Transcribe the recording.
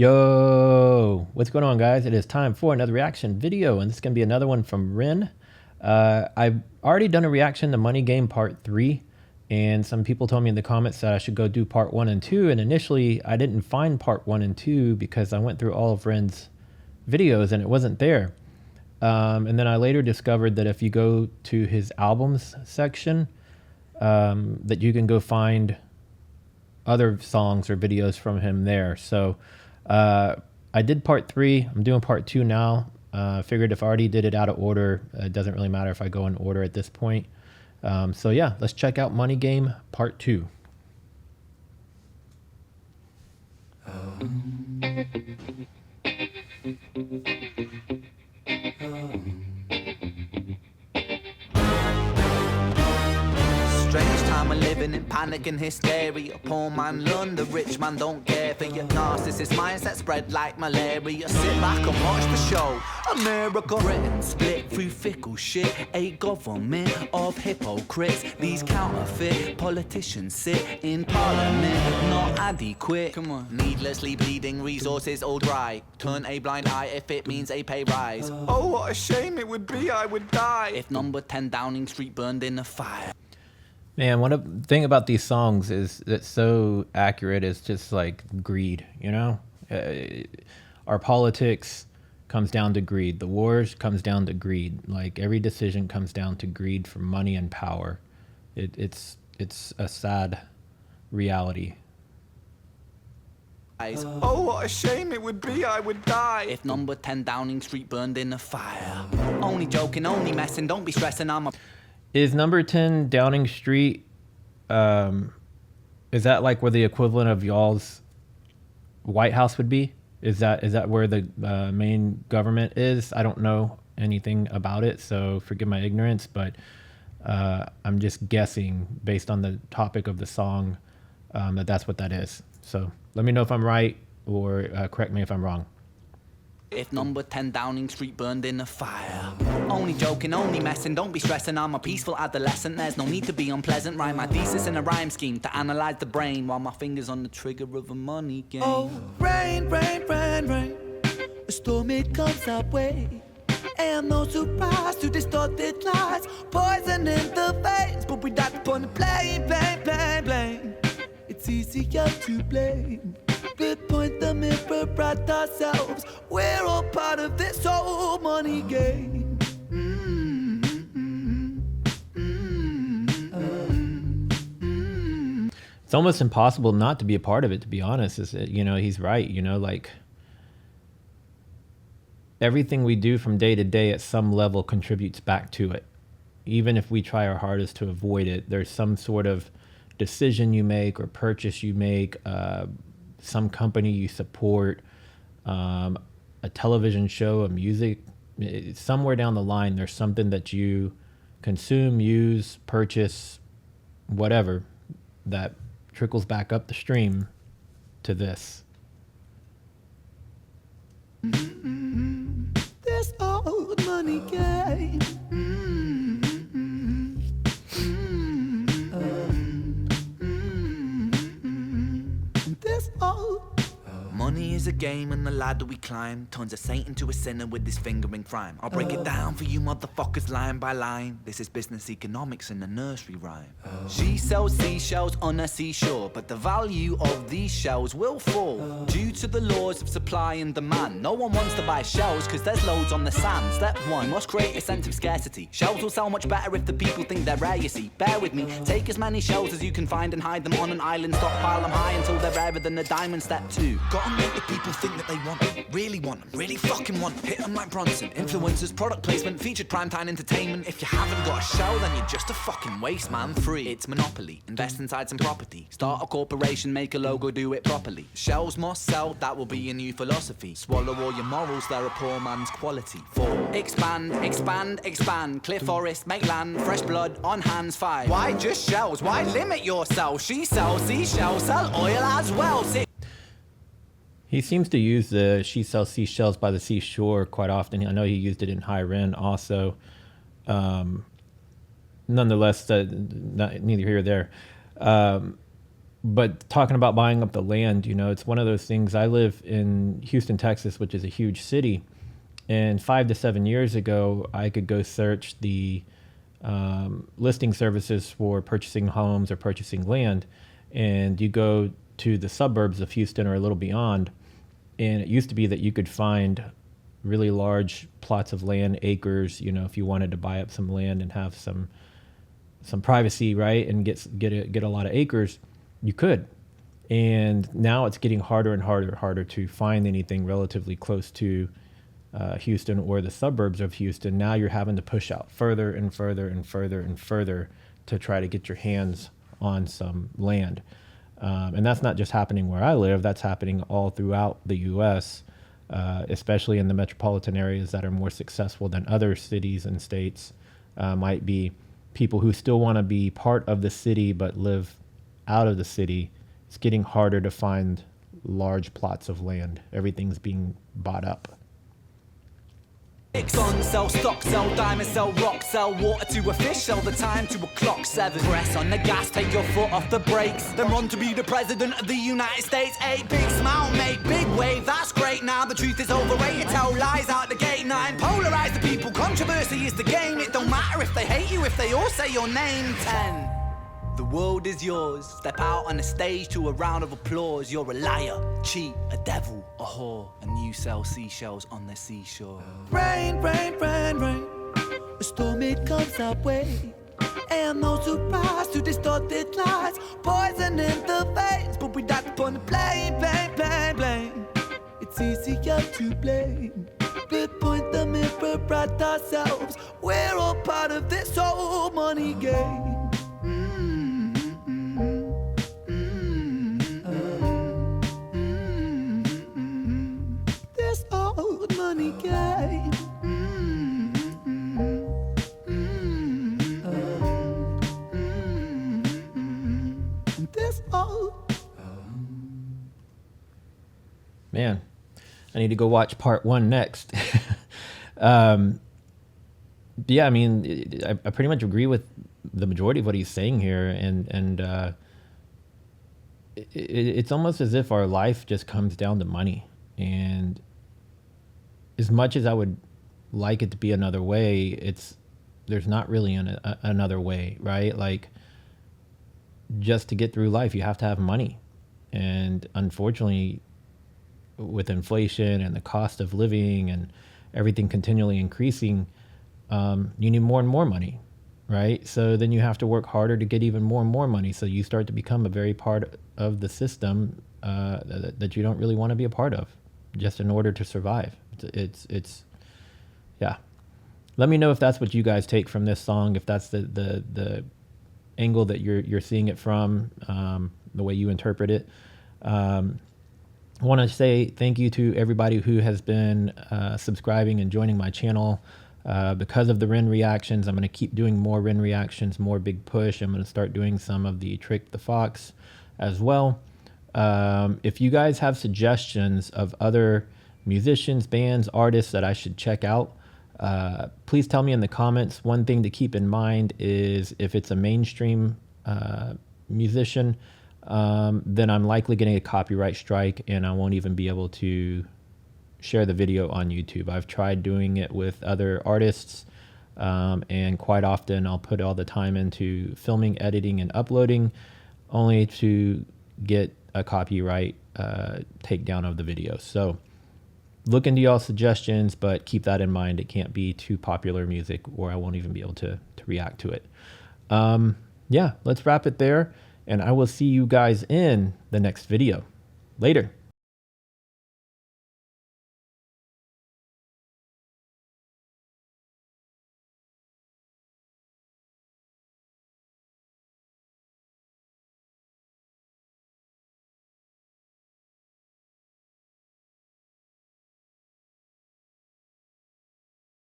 Yo, what's going on, guys? It is time for another reaction video, and this is going to be another one from Rin. I've already done a reaction to Money Game Part 3, and some people told me in the comments that I should go do Part 1 and 2, and initially I didn't find Part 1 and 2 because I went through all of Rin's videos and it wasn't there. And then I later discovered that if you go to his albums section, that you can go find other songs or videos from him there. So I did part 3. I'm doing part 2 now. Figured if I already did it out of order, it doesn't really matter if I go in order at this point. So yeah, let's check out Money Game Part 2. Strange time we're living in, panic and hysteria. Poor man learn, the rich man don't care for your narcissist mindset spread like malaria. Sit back and watch the show. America, Britain split through fickle shit. A government of hypocrites. These counterfeit politicians sit in parliament, not adequate. Come on. Needlessly bleeding, resources all dry. Turn a blind eye if it means a pay rise. Oh, what a shame it would be, I would die if number 10 Downing Street burned in a fire. Man, one thing about these songs is it's so accurate. It's just like greed, you know? Our politics comes down to greed. The wars comes down to greed. Like every decision comes down to greed for money and power. It's a sad reality. Oh, what a shame it would be, I would die if number 10 Downing Street burned in a fire. Only joking, only messing, don't be stressing, I'm a... Is number 10 Downing Street, is that like where the equivalent of y'all's White House would be? Is that where the main government is? I don't know anything about it, so forgive my ignorance, but I'm just guessing based on the topic of the song that that's what that is. So let me know if I'm right or correct me if I'm wrong. If number 10 Downing Street burned in a fire. Only joking, only messing, don't be stressing, I'm a peaceful adolescent. There's no need to be unpleasant. Write my thesis in a rhyme scheme to analyze the brain while my fingers on the trigger of a money game. Oh, rain, rain, rain, rain, a storm it comes our way. And no surprise to distorted lies, poison in the veins. But we died upon the blame, blame, blame, blame. It's easier to blame. We point the mirror at ourselves. We're all part of this whole money game. It's almost impossible not to be a part of it, to be honest. Is it, you know, he's right. You know, like everything we do from day to day at some level contributes back to it. Even if we try our hardest to avoid it, there's some sort of decision you make or purchase you make, some company you support, a television show, a music, somewhere down the line, there's something that you consume, use, purchase, whatever, that trickles back up the stream to this. This old money game. This old money is a game and the ladder we climb turns a saint into a sinner with his finger in crime. I'll break it down for you motherfuckers line by line. This is business economics in a nursery rhyme. She sells seashells on a seashore, but the value of these shells will fall due to the laws of supply and demand. No one wants to buy shells because there's loads on the sand. Step 1, must create a sense of scarcity. Shells will sell much better if the people think they're rare, you see. Bear with me, take as many shells as you can find and hide them on an island. Stockpile them high until they're rarer than a diamond. Step 2, gotta make the people think that they want them, really fucking want them. Hit them like Bronson. Influencers, product placement, featured primetime entertainment. If you haven't got a shell, then you're just a fucking waste man. 3, it's monopoly. Invest inside some property. Start a corporation, make a logo, do it properly. Shells must sell, that will be your new philosophy. Swallow all your morals, they're a poor man's quality. 4, expand, expand, expand. Clear forest, make land, fresh blood on hands. 5, why just shells? Why limit yourself? She sells seashells, sell oil as well. 6, He seems to use the "she sells seashells by the seashore" quite often. I know he used it in High Ren also. Nonetheless, neither here or there. but talking about buying up the land, you know, it's one of those things. I live in Houston, Texas, which is a huge city. And 5 to 7 years ago, I could go search the listing services for purchasing homes or purchasing land. And you go to the suburbs of Houston or a little beyond. And it used to be that you could find really large plots of land, acres, you know, if you wanted to buy up some land and have some privacy, right? And get a lot of acres, you could. And now it's getting harder and harder to find anything relatively close to Houston or the suburbs of Houston. Now you're having to push out further and further and further and further to try to get your hands on some land. And that's not just happening where I live, that's happening all throughout the US, especially in the metropolitan areas that are more successful than other cities and states. Might be people who still want to be part of the city but live out of the city. It's getting harder to find large plots of land. Everything's being bought up. On, sell stock, sell diamonds, sell rock, sell water to a fish, sell the time to a clock. 7. Press on the gas, take your foot off the brakes, then run to be the president of the United States. 8. Big smile, make big wave, that's great. Now the truth is overrated, tell lies out the gate. 9. Polarize the people, controversy is the game. It don't matter if they hate you, if they all say your name. 10. The world is yours. Step out on the stage to a round of applause. You're a liar, cheat, a devil, a whore, and you sell seashells on the seashore. Rain, rain, rain, rain. A storm, it comes our way. And no surprise to distorted lies. Poison in the veins, but we die upon the blame, blame, blame, blame. It's easier to blame, but point the mirror at ourselves. We're all part of this whole money game. This old money game. This old. Man, I need to go watch part 1 next. Yeah, I mean, I pretty much agree with the majority of what he's saying here, and it's almost as if our life just comes down to money. And as much as I would like it to be another way, there's not really another way, right? Like, just to get through life, you have to have money, and unfortunately, with inflation and the cost of living and everything continually increasing, you need more and more money, right? So then you have to work harder to get even more and more money. So you start to become a very part of the system that you don't really want to be a part of, just in order to survive. It's yeah. Let me know if that's what you guys take from this song, if that's the angle that you're seeing it from, the way you interpret it. I want to say thank you to everybody who has been subscribing and joining my channel. Because of the Ren reactions, I'm going to keep doing more Ren reactions, more Big Push. I'm going to start doing some of the Trick the Fox as well. If you guys have suggestions of other musicians, bands, artists that I should check out, please tell me in the comments. One thing to keep in mind is if it's a mainstream musician, then I'm likely getting a copyright strike and I won't even be able to share the video on YouTube. I've tried doing it with other artists, and quite often I'll put all the time into filming, editing, and uploading, only to get a copyright takedown of the video. So look into y'all's suggestions, but keep that in mind. It can't be too popular music or I won't even be able to react to it. Yeah, let's wrap it there, and I will see you guys in the next video. Later.